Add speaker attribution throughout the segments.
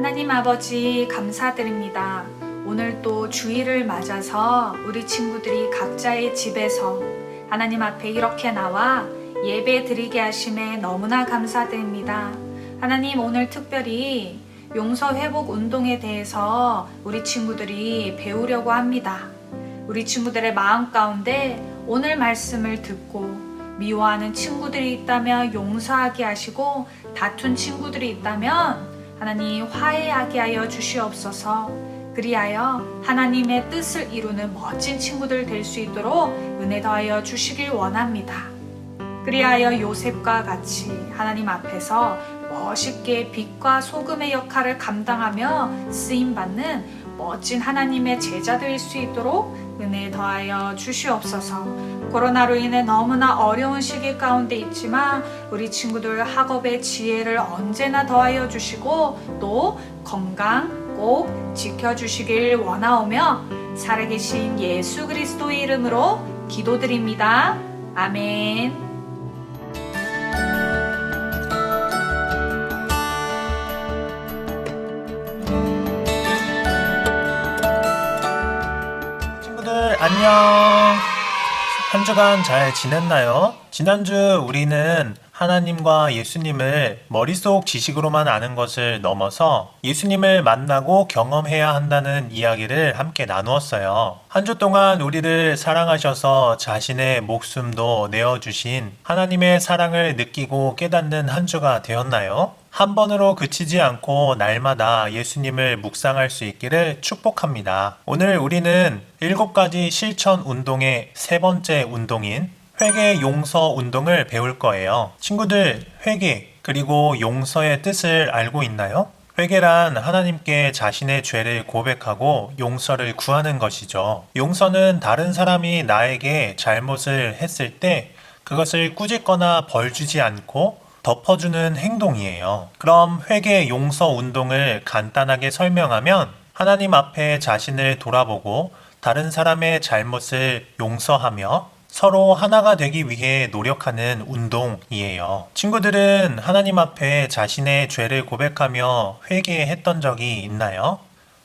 Speaker 1: 하나님 아버지 감사드립니다. 오늘 또 주일을 맞아서 우리 친구들이 각자의 집에서 하나님 앞에 이렇게 나와 예배 드리게 하심에 너무나 감사드립니다. 하나님, 오늘 특별히 용서 회복 운동에 대해서 우리 친구들이 배우려고 합니다. 우리 친구들의 마음 가운데 오늘 말씀을 듣고 미워하는 친구들이 있다면 용서하게 하시고, 다툰 친구들이 있다면 하나님 화해하게 하여 주시옵소서. 그리하여 하나님의 뜻을 이루는 멋진 친구들 될 수 있도록 은혜 더하여 주시길 원합니다. 그리하여 요셉과 같이 하나님 앞에서 멋있게 빛과 소금의 역할을 감당하며 쓰임받는 멋진 하나님의 제자 될 수 있도록 은혜 더하여 주시옵소서. 코로나로 인해 너무나 어려운 시기 가운데 있지만 우리 친구들 학업의 지혜를 언제나 더하여 주시고 또 건강 꼭 지켜주시길 원하오며 살아계신 예수 그리스도의 이름으로 기도드립니다. 아멘.
Speaker 2: 안녕. 한 주간 잘 지냈나요? 지난주 우리는 하나님과 예수님을 머릿속 지식으로만 아는 것을 넘어서 예수님을 만나고 경험해야 한다는 이야기를 함께 나누었어요. 한 주 동안 우리를 사랑하셔서 자신의 목숨도 내어주신 하나님의 사랑을 느끼고 깨닫는 한 주가 되었나요? 한 번으로 그치지 않고 날마다 예수님을 묵상할 수 있기를 축복합니다. 오늘 우리는 7가지 실천 운동의 세 번째 운동인 회개 용서 운동을 배울 거예요. 친구들, 회개 그리고 용서의 뜻을 알고 있나요? 회개란 하나님께 자신의 죄를 고백하고 용서를 구하는 것이죠. 용서는 다른 사람이 나에게 잘못을 했을 때 그것을 꾸짖거나 벌 주지 않고 덮어주는 행동이에요. 그럼 회개 용서 운동을 간단하게 설명하면 하나님 앞에 자신을 돌아보고 다른 사람의 잘못을 용서하며 서로 하나가 되기 위해 노력하는 운동이에요. 친구들은 하나님 앞에 자신의 죄를 고백하며 회개했던 적이 있나요?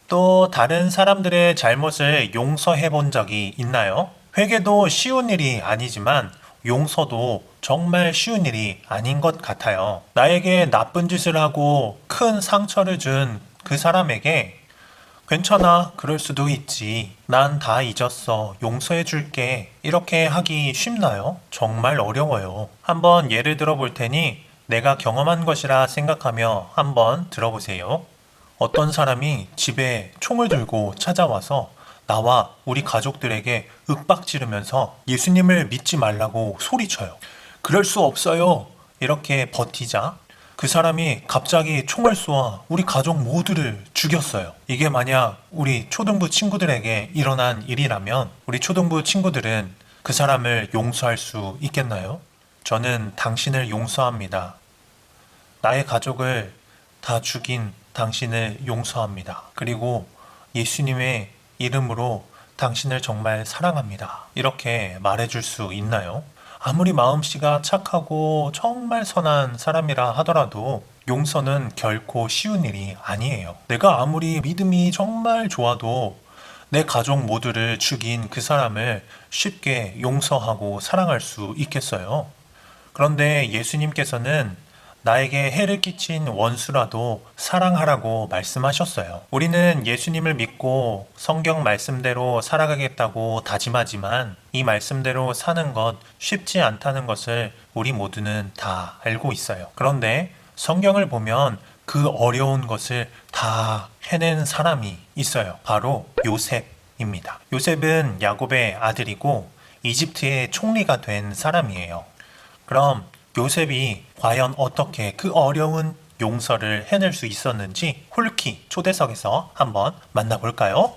Speaker 2: 또 다른 사람들의 잘못을 용서해 본 적이 있나요? 회개도 쉬운 일이 아니지만 용서도 정말 쉬운 일이 아닌 것 같아요. 나에게 나쁜 짓을 하고 큰 상처를 준 그 사람에게 괜찮아, 그럴 수도 있지. 난 다 잊었어. 용서해 줄게. 이렇게 하기 쉽나요? 정말 어려워요. 한번 예를 들어 볼 테니 내가 경험한 것이라 생각하며 한번 들어보세요. 어떤 사람이 집에 총을 들고 찾아와서 나와 우리 가족들에게 윽박지르면서 예수님을 믿지 말라고 소리쳐요. 그럴 수 없어요. 이렇게 버티자 그 사람이 갑자기 총을 쏘아 우리 가족 모두를 죽였어요. 이게 만약 우리 초등부 친구들에게 일어난 일이라면 우리 초등부 친구들은 그 사람을 용서할 수 있겠나요? 저는 당신을 용서합니다. 나의 가족을 다 죽인 당신을 용서합니다. 그리고 예수님의 이름으로 당신을 정말 사랑합니다. 이렇게 말해줄 수 있나요? 아무리 마음씨가 착하고 정말 선한 사람이라 하더라도 용서는 결코 쉬운 일이 아니에요. 내가 아무리 믿음이 정말 좋아도 내 가족 모두를 죽인 그 사람을 쉽게 용서하고 사랑할 수 있겠어요? 그런데 예수님께서는 나에게 해를 끼친 원수라도 사랑하라고 말씀하셨어요. 우리는 예수님을 믿고 성경 말씀대로 살아가겠다고 다짐하지만 이 말씀대로 사는 것 쉽지 않다는 것을 우리 모두는 다 알고 있어요. 그런데 성경을 보면 그 어려운 것을 다 해낸 사람이 있어요. 바로 요셉입니다. 요셉은 야곱의 아들이고 이집트의 총리가 된 사람이에요. 그럼 요셉이 과연 어떻게 그 어려운 용서를 해낼 수 있었는지 홀키 초대석에서 한번 만나볼까요?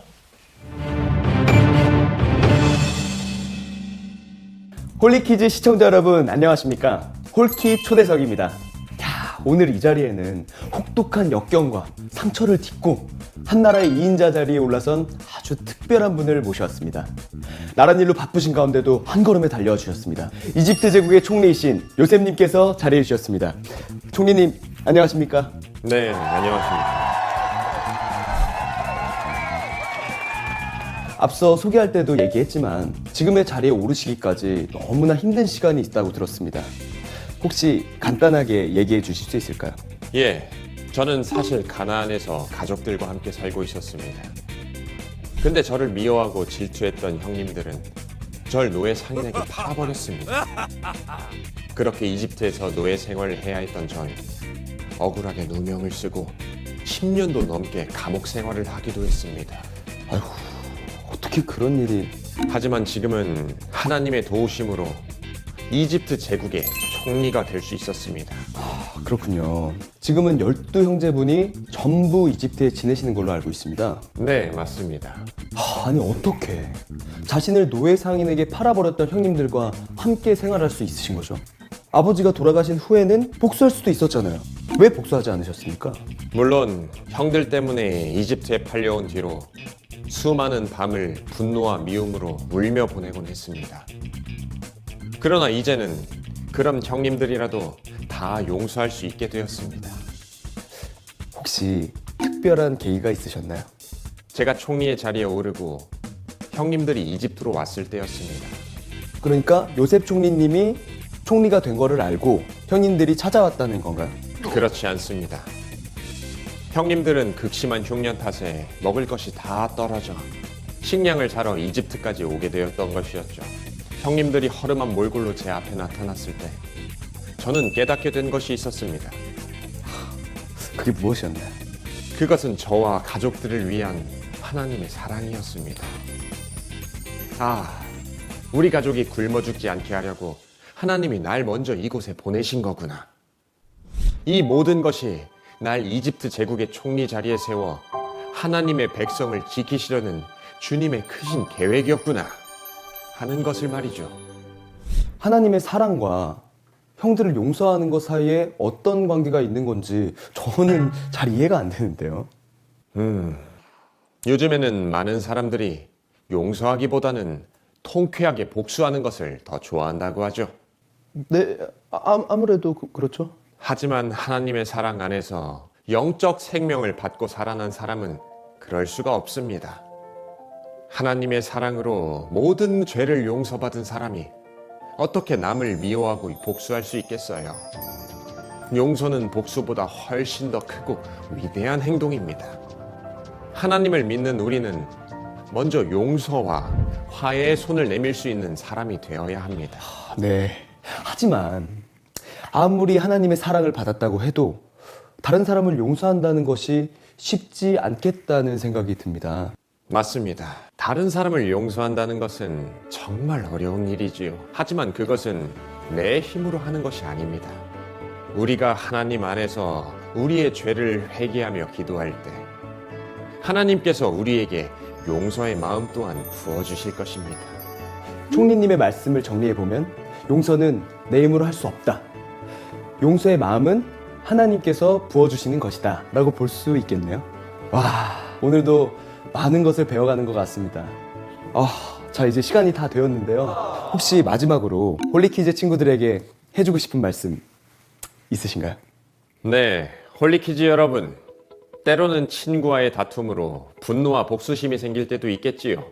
Speaker 3: 홀리키즈 시청자 여러분 안녕하십니까? 홀키 초대석입니다. 오늘 이 자리에는 혹독한 역경과 상처를 딛고 한나라의 2인자 자리에 올라선 아주 특별한 분을 모셔왔습니다. 나란 일로 바쁘신 가운데도 한 걸음에 달려와 주셨습니다. 이집트 제국의 총리이신 요셉님께서 자리해 주셨습니다. 총리님 안녕하십니까?
Speaker 4: 네, 안녕하십니까.
Speaker 3: 앞서 소개할 때도 얘기했지만 지금의 자리에 오르시기까지 너무나 힘든 시간이 있다고 들었습니다. 혹시 간단하게 얘기해 주실 수 있을까요?
Speaker 4: 예, 저는 사실 가나안에서 가족들과 함께 살고 있었습니다. 근데 저를 미워하고 질투했던 형님들은 절 노예 상인에게 팔아버렸습니다. 그렇게 이집트에서 노예 생활을 해야 했던 전 억울하게 누명을 쓰고 10년도 넘게 감옥 생활을 하기도 했습니다.
Speaker 3: 아이고, 어떻게 그런 일이...
Speaker 4: 하지만 지금은 하나님의 도우심으로 이집트 제국의 총리가 될 수 있었습니다.
Speaker 3: 그렇군요. 지금은 12형제분이 전부 이집트에 지내시는 걸로 알고 있습니다.
Speaker 4: 네, 맞습니다.
Speaker 3: 아니 어떻게 자신을 노예 상인에게 팔아버렸던 형님들과 함께 생활할 수 있으신 거죠? 아버지가 돌아가신 후에는 복수할 수도 있었잖아요. 왜 복수하지 않으셨습니까?
Speaker 4: 물론 형들 때문에 이집트에 팔려온 뒤로 수많은 밤을 분노와 미움으로 울며 보내곤 했습니다. 그러나 이제는 그럼 형님들이라도 다 용서할 수 있게 되었습니다.
Speaker 3: 혹시 특별한 계기가 있으셨나요?
Speaker 4: 제가 총리의 자리에 오르고 형님들이 이집트로 왔을 때였습니다.
Speaker 3: 그러니까 요셉 총리님이 총리가 된 거를 알고 형님들이 찾아왔다는 건가요?
Speaker 4: 그렇지 않습니다. 형님들은 극심한 흉년 탓에 먹을 것이 다 떨어져 식량을 사러 이집트까지 오게 되었던 것이었죠. 형님들이 허름한 몰골로 제 앞에 나타났을 때 저는 깨닫게 된 것이 있었습니다.
Speaker 3: 그게 무엇이었나요?
Speaker 4: 그것은 저와 가족들을 위한 하나님의 사랑이었습니다. 아, 우리 가족이 굶어 죽지 않게 하려고 하나님이 날 먼저 이곳에 보내신 거구나. 이 모든 것이 날 이집트 제국의 총리 자리에 세워 하나님의 백성을 지키시려는 주님의 크신 계획이었구나 하는 것을 말이죠.
Speaker 3: 하나님의 사랑과 형들을 용서하는 것 사이에 어떤 관계가 있는 건지 저는 잘 이해가 안 되는데요.
Speaker 4: 요즘에는 많은 사람들이 용서하기보다는 통쾌하게 복수하는 것을 더 좋아한다고 하죠.
Speaker 3: 네, 아무래도 그렇죠.
Speaker 4: 하지만 하나님의 사랑 안에서 영적 생명을 받고 살아난 사람은 그럴 수가 없습니다. 하나님의 사랑으로 모든 죄를 용서받은 사람이 어떻게 남을 미워하고 복수할 수 있겠어요? 용서는 복수보다 훨씬 더 크고 위대한 행동입니다. 하나님을 믿는 우리는 먼저 용서와 화해의 손을 내밀 수 있는 사람이 되어야 합니다.
Speaker 3: 네. 하지만 아무리 하나님의 사랑을 받았다고 해도 다른 사람을 용서한다는 것이 쉽지 않겠다는 생각이 듭니다.
Speaker 4: 맞습니다. 다른 사람을 용서한다는 것은 정말 어려운 일이지요. 하지만 그것은 내 힘으로 하는 것이 아닙니다. 우리가 하나님 안에서 우리의 죄를 회개하며 기도할 때 하나님께서 우리에게 용서의 마음 또한 부어주실 것입니다.
Speaker 3: 총리님의 말씀을 정리해보면 용서는 내 힘으로 할 수 없다. 용서의 마음은 하나님께서 부어주시는 것이다 라고 볼 수 있겠네요. 와, 오늘도 많은 것을 배워가는 것 같습니다. 자, 이제 시간이 다 되었는데요. 혹시 마지막으로 홀리키즈 친구들에게 해주고 싶은 말씀 있으신가요?
Speaker 4: 네, 홀리키즈 여러분. 때로는 친구와의 다툼으로 분노와 복수심이 생길 때도 있겠지요.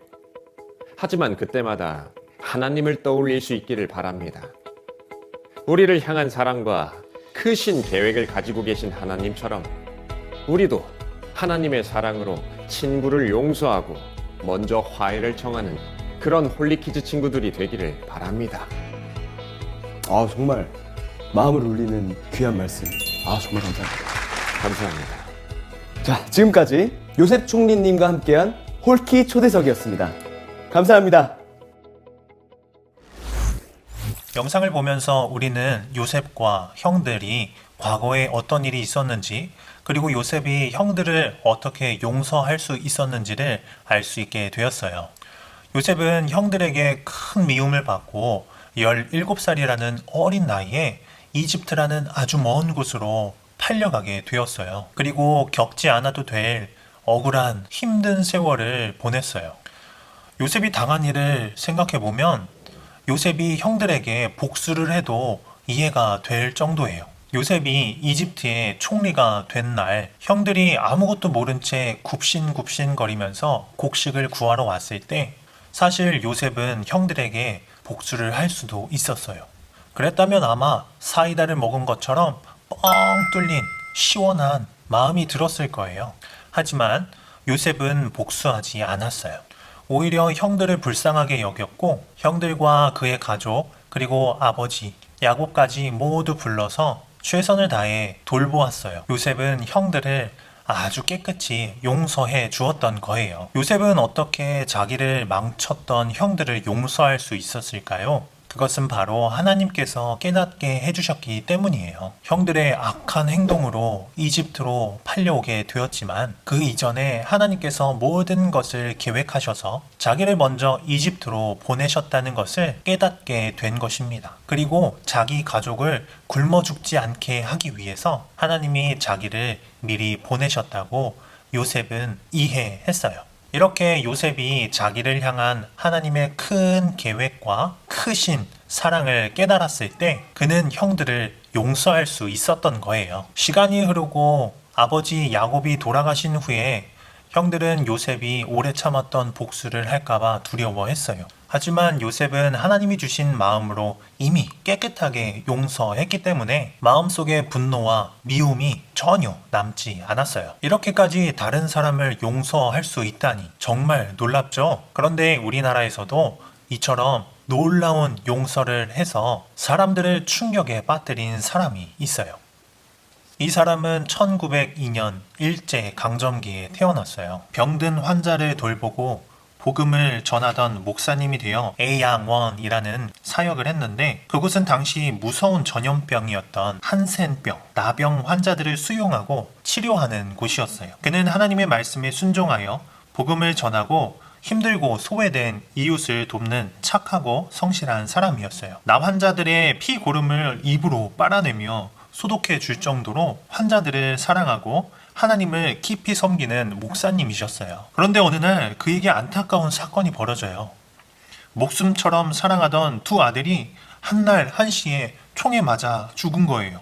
Speaker 4: 하지만 그때마다 하나님을 떠올릴 수 있기를 바랍니다. 우리를 향한 사랑과 크신 계획을 가지고 계신 하나님처럼 우리도 하나님의 사랑으로 친구를 용서하고 먼저 화해를 청하는 그런 홀리키즈 친구들이 되기를 바랍니다.
Speaker 3: 정말 마음을 울리는 귀한 말씀. 정말 감사합니다.
Speaker 4: 감사합니다.
Speaker 3: 자, 지금까지 요셉 총리님과 함께한 홀키 초대석이었습니다. 감사합니다.
Speaker 2: 영상을 보면서 우리는 요셉과 형들이 과거에 어떤 일이 있었는지, 그리고 요셉이 형들을 어떻게 용서할 수 있었는지를 알 수 있게 되었어요. 요셉은 형들에게 큰 미움을 받고 17살이라는 어린 나이에 이집트라는 아주 먼 곳으로 팔려가게 되었어요. 그리고 겪지 않아도 될 억울한 힘든 세월을 보냈어요. 요셉이 당한 일을 생각해보면 요셉이 형들에게 복수를 해도 이해가 될 정도예요. 요셉이 이집트의 총리가 된 날 형들이 아무것도 모른 채 굽신굽신거리면서 곡식을 구하러 왔을 때 사실 요셉은 형들에게 복수를 할 수도 있었어요. 그랬다면 아마 사이다를 먹은 것처럼 뻥 뚫린 시원한 마음이 들었을 거예요. 하지만 요셉은 복수하지 않았어요. 오히려 형들을 불쌍하게 여겼고 형들과 그의 가족 그리고 아버지 야곱까지 모두 불러서 최선을 다해 돌보았어요. 요셉은 형들을 아주 깨끗이 용서해 주었던 거예요. 요셉은 어떻게 자기를 망쳤던 형들을 용서할 수 있었을까요? 그것은 바로 하나님께서 깨닫게 해주셨기 때문이에요. 형들의 악한 행동으로 이집트로 팔려오게 되었지만 그 이전에 하나님께서 모든 것을 계획하셔서 자기를 먼저 이집트로 보내셨다는 것을 깨닫게 된 것입니다. 그리고 자기 가족을 굶어 죽지 않게 하기 위해서 하나님이 자기를 미리 보내셨다고 요셉은 이해했어요. 이렇게 요셉이 자기를 향한 하나님의 큰 계획과 크신 사랑을 깨달았을 때 그는 형들을 용서할 수 있었던 거예요. 시간이 흐르고 아버지 야곱이 돌아가신 후에 형들은 요셉이 오래 참았던 복수를 할까봐 두려워했어요. 하지만 요셉은 하나님이 주신 마음으로 이미 깨끗하게 용서했기 때문에 마음속에 분노와 미움이 전혀 남지 않았어요. 이렇게까지 다른 사람을 용서할 수 있다니 정말 놀랍죠? 그런데 우리나라에서도 이처럼 놀라운 용서를 해서 사람들을 충격에 빠뜨린 사람이 있어요. 이 사람은 1902년 일제강점기에 태어났어요. 병든 환자를 돌보고 복음을 전하던 목사님이 되어 애양원이라는 사역을 했는데 그곳은 당시 무서운 전염병이었던 한센병, 나병 환자들을 수용하고 치료하는 곳이었어요. 그는 하나님의 말씀에 순종하여 복음을 전하고 힘들고 소외된 이웃을 돕는 착하고 성실한 사람이었어요. 나 환자들의 피고름을 입으로 빨아내며 소독해 줄 정도로 환자들을 사랑하고 하나님을 깊이 섬기는 목사님이셨어요. 그런데 어느 날 그에게 안타까운 사건이 벌어져요. 목숨처럼 사랑하던 두 아들이 한날 한시에 총에 맞아 죽은 거예요.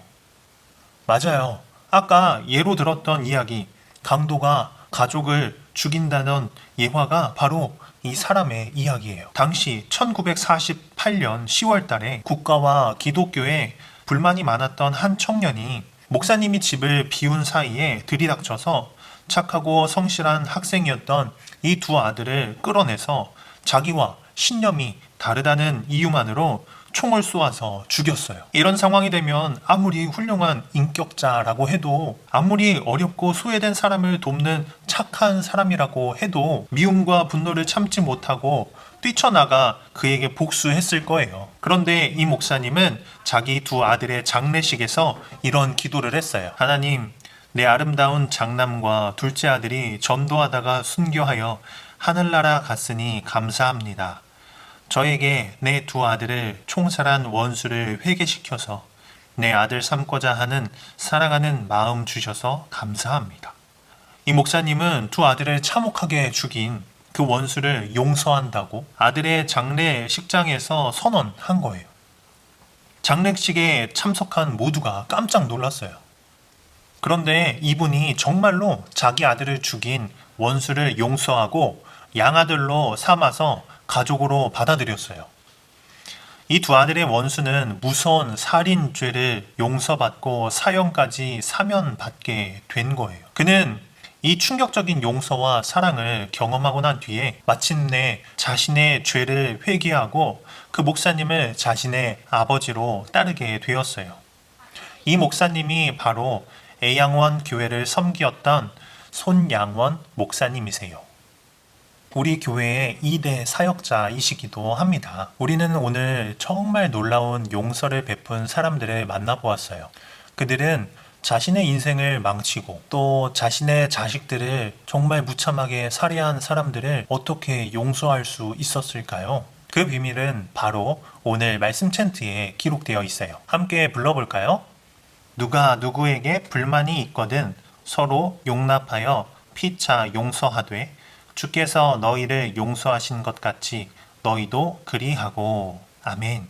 Speaker 2: 맞아요. 아까 예로 들었던 이야기, 강도가 가족을 죽인다는 예화가 바로 이 사람의 이야기예요. 당시 1948년 10월 달에 국가와 기독교에 불만이 많았던 한 청년이 목사님이 집을 비운 사이에 들이닥쳐서 착하고 성실한 학생이었던 이 두 아들을 끌어내서 자기와 신념이 다르다는 이유만으로 총을 쏘아서 죽였어요. 이런 상황이 되면 아무리 훌륭한 인격자라고 해도 아무리 어렵고 소외된 사람을 돕는 착한 사람이라고 해도 미움과 분노를 참지 못하고 뛰쳐나가 그에게 복수했을 거예요. 그런데 이 목사님은 자기 두 아들의 장례식에서 이런 기도를 했어요. 하나님, 내 아름다운 장남과 둘째 아들이 전도하다가 순교하여 하늘나라 갔으니 감사합니다. 저에게 내 두 아들을 총살한 원수를 회개시켜서 내 아들 삼고자 하는 사랑하는 마음 주셔서 감사합니다. 이 목사님은 두 아들을 참혹하게 죽인 그 원수를 용서한다고 아들의 장례식장에서 선언한 거예요. 장례식에 참석한 모두가 깜짝 놀랐어요. 그런데 이분이 정말로 자기 아들을 죽인 원수를 용서하고 양아들로 삼아서 가족으로 받아들였어요. 이 두 아들의 원수는 무서운 살인죄를 용서받고 사형까지 사면받게 된 거예요. 그는 이 충격적인 용서와 사랑을 경험하고 난 뒤에 마침내 자신의 죄를 회개하고 그 목사님을 자신의 아버지로 따르게 되었어요. 이 목사님이 바로 애양원 교회를 섬기었던 손양원 목사님이세요. 우리 교회의 2대 사역자이시기도 합니다. 우리는 오늘 정말 놀라운 용서를 베푼 사람들을 만나보았어요. 그들은 자신의 인생을 망치고 또 자신의 자식들을 정말 무참하게 살해한 사람들을 어떻게 용서할 수 있었을까요? 그 비밀은 바로 오늘 말씀 챈트에 기록되어 있어요. 함께 불러볼까요? 누가 누구에게 불만이 있거든 서로 용납하여 피차 용서하되 주께서 너희를 용서하신 것 같이 너희도 그리하고. 아멘.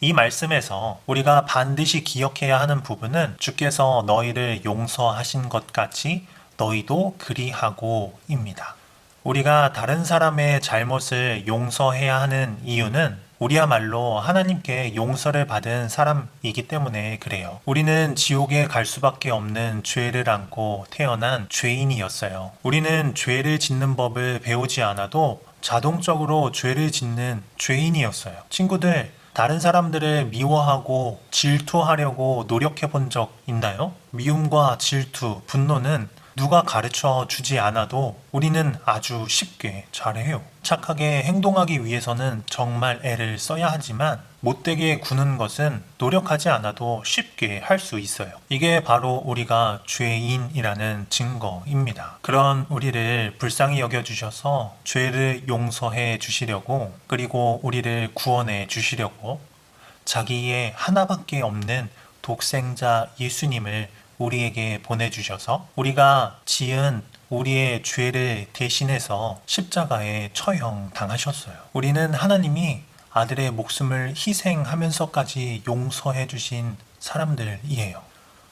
Speaker 2: 이 말씀에서 우리가 반드시 기억해야 하는 부분은 주께서 너희를 용서하신 것 같이 너희도 그리하고입니다. 우리가 다른 사람의 잘못을 용서해야 하는 이유는 우리야말로 하나님께 용서를 받은 사람이기 때문에 그래요. 우리는 지옥에 갈 수밖에 없는 죄를 안고 태어난 죄인이었어요. 우리는 죄를 짓는 법을 배우지 않아도 자동적으로 죄를 짓는 죄인이었어요. 친구들, 다른 사람들을 미워하고 질투하려고 노력해 본 적 있나요? 미움과 질투, 분노는 누가 가르쳐 주지 않아도 우리는 아주 쉽게 잘해요. 착하게 행동하기 위해서는 정말 애를 써야 하지만 못되게 구는 것은 노력하지 않아도 쉽게 할 수 있어요. 이게 바로 우리가 죄인이라는 증거입니다. 그런 우리를 불쌍히 여겨주셔서 죄를 용서해 주시려고, 그리고 우리를 구원해 주시려고 자기의 하나밖에 없는 독생자 예수님을 우리에게 보내주셔서 우리가 지은 우리의 죄를 대신해서 십자가에 처형당하셨어요. 우리는 하나님이 아들의 목숨을 희생하면서까지 용서해 주신 사람들이에요.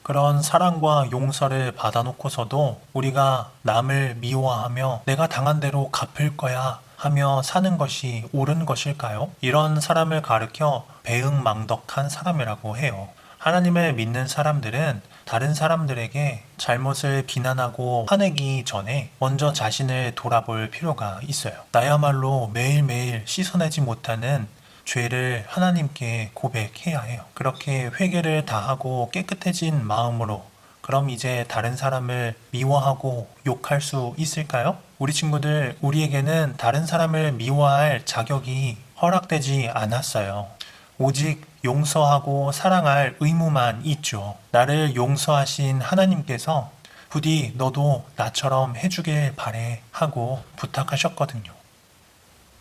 Speaker 2: 그런 사랑과 용서를 받아놓고서도 우리가 남을 미워하며 내가 당한 대로 갚을 거야 하며 사는 것이 옳은 것일까요? 이런 사람을 가르켜 배은망덕한 사람이라고 해요. 하나님을 믿는 사람들은 다른 사람들에게 잘못을 비난하고 화내기 전에 먼저 자신을 돌아볼 필요가 있어요. 나야말로 매일매일 씻어내지 못하는 죄를 하나님께 고백해야 해요. 그렇게 회개를 다하고 깨끗해진 마음으로 그럼 이제 다른 사람을 미워하고 욕할 수 있을까요? 우리 친구들, 우리에게는 다른 사람을 미워할 자격이 허락되지 않았어요. 오직 용서하고 사랑할 의무만 있죠. 나를 용서하신 하나님께서 부디 너도 나처럼 해주길 바래 하고 부탁하셨거든요.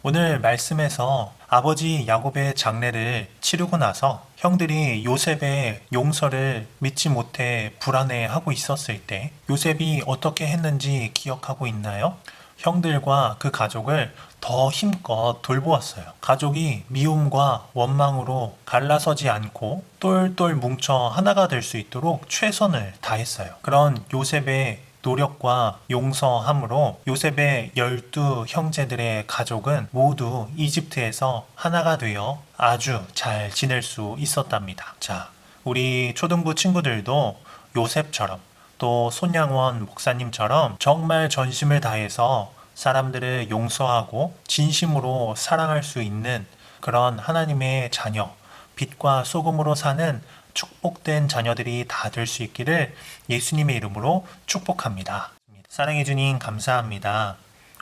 Speaker 2: 오늘 말씀에서 아버지 야곱의 장례를 치르고 나서 형들이 요셉의 용서를 믿지 못해 불안해하고 있었을 때 요셉이 어떻게 했는지 기억하고 있나요? 형들과 그 가족을 더 힘껏 돌보았어요. 가족이 미움과 원망으로 갈라서지 않고 똘똘 뭉쳐 하나가 될 수 있도록 최선을 다했어요. 그런 요셉의 노력과 용서함으로 요셉의 12 형제들의 가족은 모두 이집트에서 하나가 되어 아주 잘 지낼 수 있었답니다. 자, 우리 초등부 친구들도 요셉처럼 또 손양원 목사님처럼 정말 전심을 다해서 사람들을 용서하고 진심으로 사랑할 수 있는 그런 하나님의 자녀, 빛과 소금으로 사는 축복된 자녀들이 다 될 수 있기를 예수님의 이름으로 축복합니다. 사랑해 주님 감사합니다.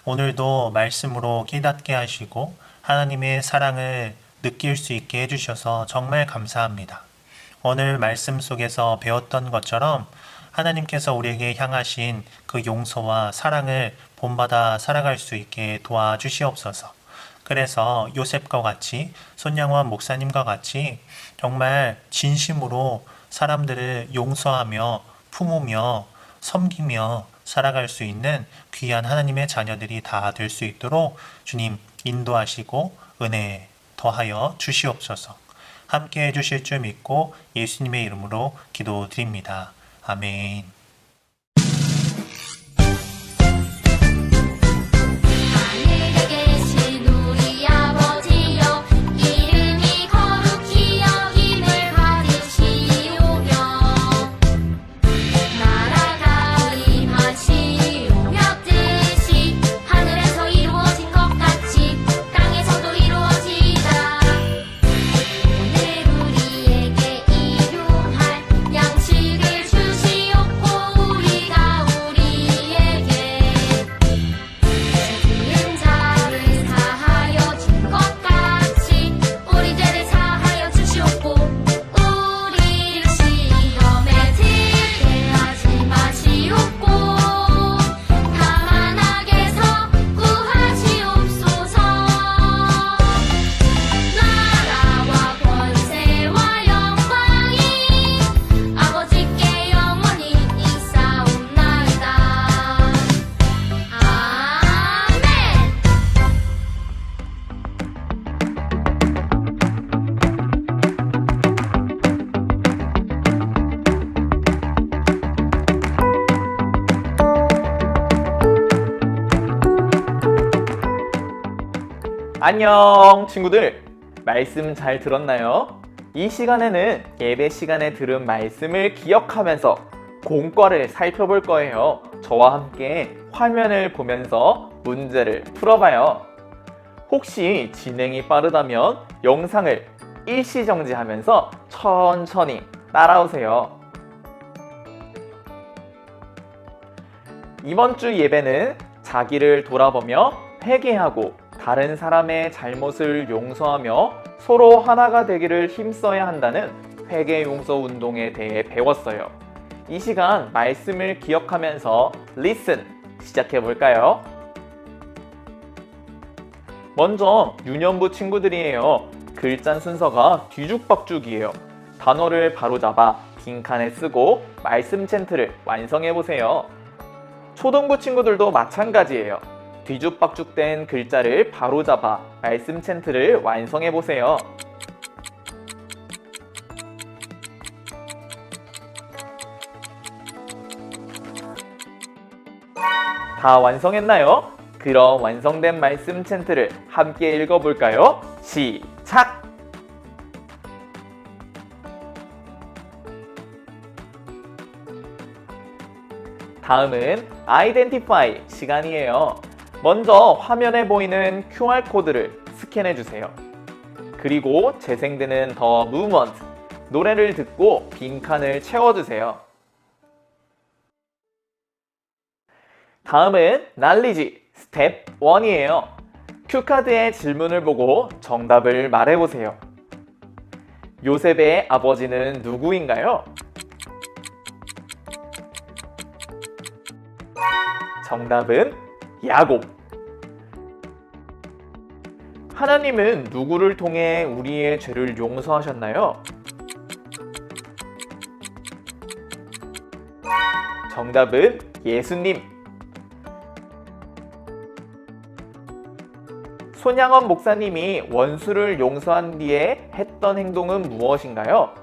Speaker 2: 오늘도 말씀으로 깨닫게 하시고 하나님의 사랑을 느낄 수 있게 해주셔서 정말 감사합니다. 오늘 말씀 속에서 배웠던 것처럼 하나님께서 우리에게 향하신 그 용서와 사랑을 본받아 살아갈 수 있게 도와주시옵소서. 그래서 요셉과 같이 손양원 목사님과 같이 정말 진심으로 사람들을 용서하며 품으며 섬기며 살아갈 수 있는 귀한 하나님의 자녀들이 다 될 수 있도록 주님 인도하시고 은혜 더하여 주시옵소서. 함께 해주실 줄 믿고 예수님의 이름으로 기도드립니다. 아멘.
Speaker 5: 하늘에 계신 우리 아버지여 이름이 거룩히 여김을 받으시오며 나라가 임하시오며 뜻이 하늘에서 이루어진 것 같이 땅에서도 이루어지이다. 오늘 우리에게 일용할 양식을 주시옵고
Speaker 6: 안녕 친구들, 말씀 잘 들었나요? 이 시간에는 예배 시간에 들은 말씀을 기억하면서 공과를 살펴볼 거예요. 저와 함께 화면을 보면서 문제를 풀어봐요. 혹시 진행이 빠르다면 영상을 일시정지하면서 천천히 따라오세요. 이번 주 예배는 자기를 돌아보며 회개하고 다른 사람의 잘못을 용서하며 서로 하나가 되기를 힘써야 한다는 회개 용서 운동에 대해 배웠어요. 이 시간 말씀을 기억하면서 listen 시작해 볼까요? 먼저 유년부 친구들이에요. 글자 순서가 뒤죽박죽이에요. 단어를 바로잡아 빈칸에 쓰고 말씀 챈트를 완성해 보세요. 초등부 친구들도 마찬가지예요. 뒤죽박죽된 글자를 바로잡아 말씀 챈트를 완성해 보세요. 다 완성했나요? 그럼 완성된 말씀 챈트를 함께 읽어볼까요? 시작! 다음은 Identify 시간이에요. 먼저 화면에 보이는 QR코드를 스캔해 주세요. 그리고 재생되는 The Movement, 노래를 듣고 빈칸을 채워주세요. 다음은 Knowledge 스텝 1이에요. 큐카드의 질문을 보고 정답을 말해보세요. 요셉의 아버지는 누구인가요? 정답은 야곱. 하나님은 누구를 통해 우리의 죄를 용서하셨나요? 정답은 예수님. 손양원 목사님이 원수를 용서한 뒤에 했던 행동은 무엇인가요?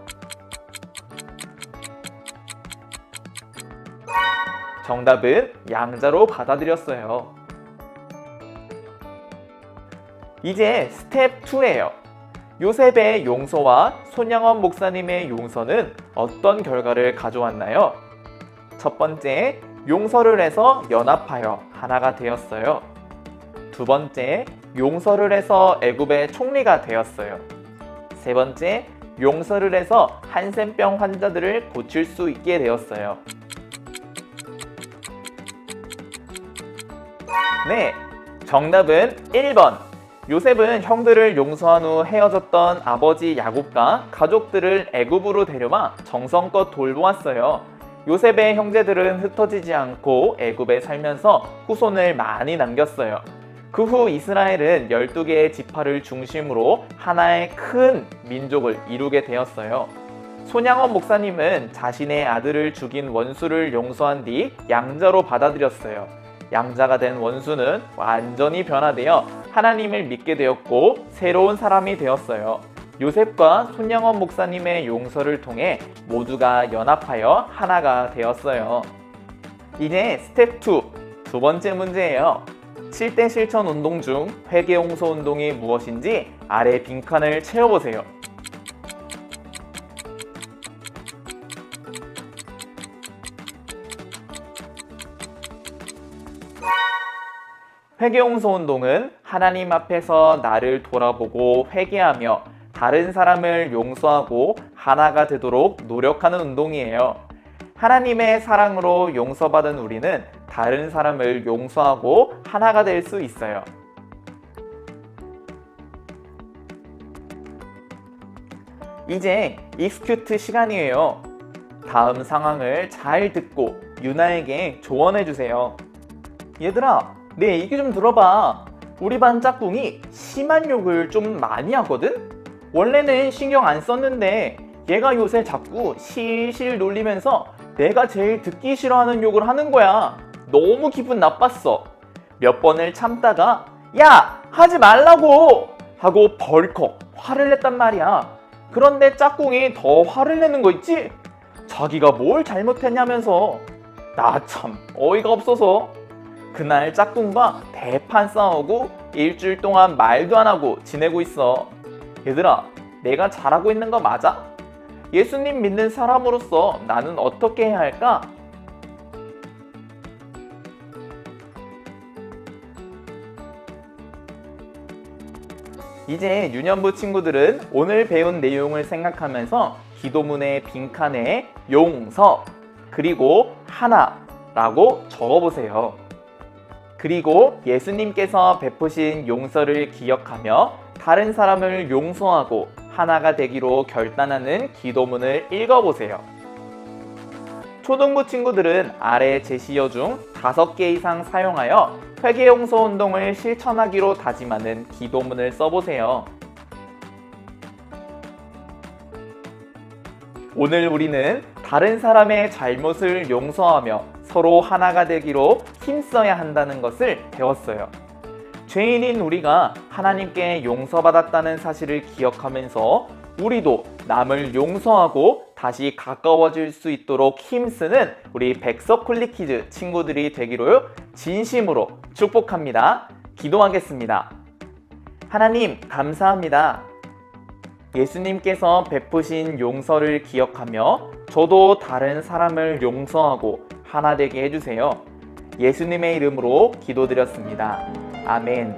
Speaker 6: 정답은 양자로 받아들였어요. 이제 스텝 2예요. 요셉의 용서와 손양원 목사님의 용서는 어떤 결과를 가져왔나요? 첫 번째, 용서를 해서 연합하여 하나가 되었어요. 두 번째, 용서를 해서 애굽의 총리가 되었어요. 세 번째, 용서를 해서 한센병 환자들을 고칠 수 있게 되었어요. 네, 정답은 1번. 요셉은 형들을 용서한 후 헤어졌던 아버지 야곱과 가족들을 애굽으로 데려와 정성껏 돌보았어요. 요셉의 형제들은 흩어지지 않고 애굽에 살면서 후손을 많이 남겼어요. 그 후 이스라엘은 12개의 지파를 중심으로 하나의 큰 민족을 이루게 되었어요. 손양원 목사님은 자신의 아들을 죽인 원수를 용서한 뒤 양자로 받아들였어요. 양자가 된 원수는 완전히 변화되어 하나님을 믿게 되었고 새로운 사람이 되었어요. 요셉과 손양원 목사님의 용서를 통해 모두가 연합하여 하나가 되었어요. 이제 스텝 2, 두 번째 문제예요. 7대 실천 운동 중 회개 용서 운동이 무엇인지 아래 빈칸을 채워보세요. 회개 용서 운동은 하나님 앞에서 나를 돌아보고 회개하며 다른 사람을 용서하고 하나가 되도록 노력하는 운동이에요. 하나님의 사랑으로 용서받은 우리는 다른 사람을 용서하고 하나가 될 수 있어요. 이제 익스큐트 시간이에요. 다음 상황을 잘 듣고 유나에게 조언해 주세요. 얘들아, 내 얘기 좀 들어봐. 우리 반 짝꿍이 심한 욕을 좀 많이 하거든? 원래는 신경 안 썼는데 얘가 요새 자꾸 실실 놀리면서 내가 제일 듣기 싫어하는 욕을 하는 거야. 너무 기분 나빴어. 몇 번을 참다가 야! 하지 말라고! 하고 벌컥 화를 냈단 말이야. 그런데 짝꿍이 더 화를 내는 거 있지? 자기가 뭘 잘못했냐면서. 나 참 어이가 없어서 그날 짝꿍과 대판 싸우고 일주일 동안 말도 안 하고 지내고 있어. 얘들아, 내가 잘하고 있는 거 맞아? 예수님 믿는 사람으로서 나는 어떻게 해야 할까? 이제 유년부 친구들은 오늘 배운 내용을 생각하면서 기도문의 빈칸에 용서 그리고 하나라고 적어보세요. 그리고 예수님께서 베푸신 용서를 기억하며 다른 사람을 용서하고 하나가 되기로 결단하는 기도문을 읽어보세요. 초등부 친구들은 아래 제시어 중 5개 이상 사용하여 회개 용서 운동을 실천하기로 다짐하는 기도문을 써보세요. 오늘 우리는 다른 사람의 잘못을 용서하며 서로 하나가 되기로 힘써야 한다는 것을 배웠어요. 죄인인 우리가 하나님께 용서받았다는 사실을 기억하면서 우리도 남을 용서하고 다시 가까워질 수 있도록 힘쓰는 우리 백석홀리키즈 친구들이 되기로 진심으로 축복합니다. 기도하겠습니다. 하나님, 감사합니다. 예수님께서 베푸신 용서를 기억하며 저도 다른 사람을 용서하고 하나 되게 해주세요. 예수님의 이름으로 기도드렸습니다. 아멘.